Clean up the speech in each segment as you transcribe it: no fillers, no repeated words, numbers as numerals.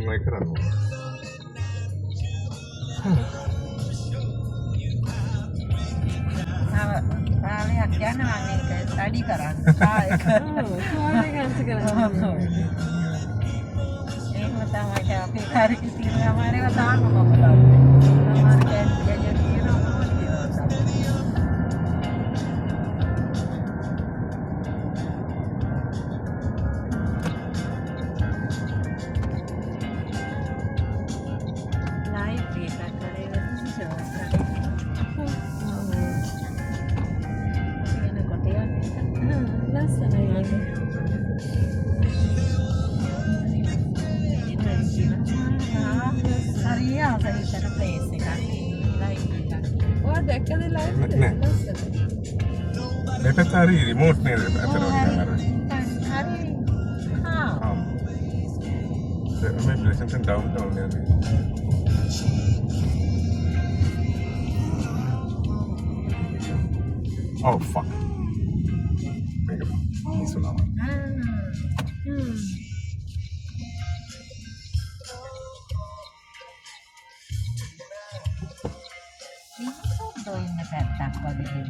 මොනවයි කරන්නේ? කාලයක් යනවා මේක ස්ටඩි කරන්න. කාලයක් ගාන්සි කරන්න. එහෙම තමයි අපි කාර්යයේ තියෙන අමාරුව දාන්න මොකද? අමාරු ගැජට් තියෙනවා මේකත් හරි රිමෝට් නේද? අතන මේ ප්‍රසන්ටන් ඩවුන්ටවුන් යන්නේ. Oh fuck. මේක මිසුණා. ඉන්න පැත්තක් වගේ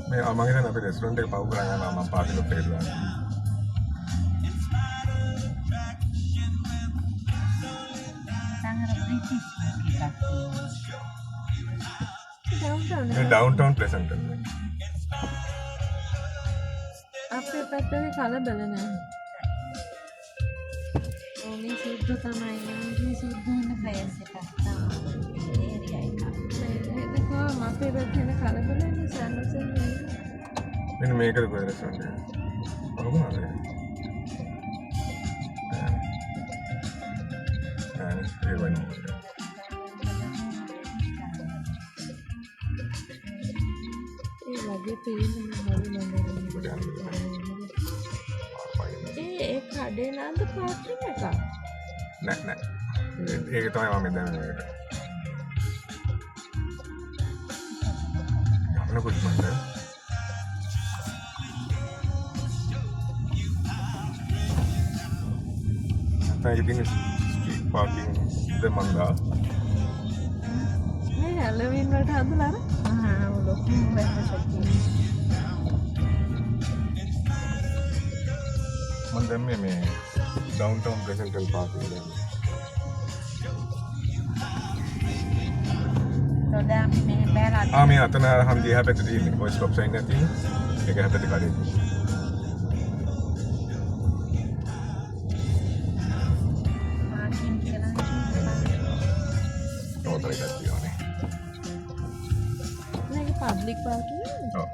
මේ මම හිතන්නේ අපේ රෙස්ටොරන්ට් එක පව් කරන් යනවා මම පාටිලෝ පෙරලා. ඩවුන්ටවුන් ප්ලෙසන්ටන් අපේ පැත්තේ කලබල නැහැ. මේ සුද්ධ තමයි මේ සුද්ධ වෙන ප්ලේස් එකක් තමයි ඒරියා එක. මේක අපේ පැත්තේ කලබල නිසා නෝසෙන්නේ. මෙන්න මේකද කොහෙද රෙස්ටොරන්ට් එක? කොහොමද? ඒ වගේ. ඒ වගේ තියෙනවා හරි ඒ කඩේ නන්ද පාර්කින් එක නෑ ඒක තමයි මම දැනන්නේ මේකට යන්න කොච්චරද නැත්නම් ඉතින් ස්ට්‍රීට් පාර්කින් දෙමන්දා මේ හැලවින් වලට හදලා ලොකු වෙනසක් මම දැම්මේ මේ ඩවුන්ටවුන් ප්‍රසන්ටන් පාර්කින් එක. මේ අතන හම් දිහා පැත්තේ තියෙන්නේ. ඔය ස්ටොප් සයින් එක තියෙන්නේ. ඒක හැපැත්තේ කඩේ තියෙන්නේ. පාර්කින් කියලා මේක පබ්ලික් පාර්කින්. ඔව්.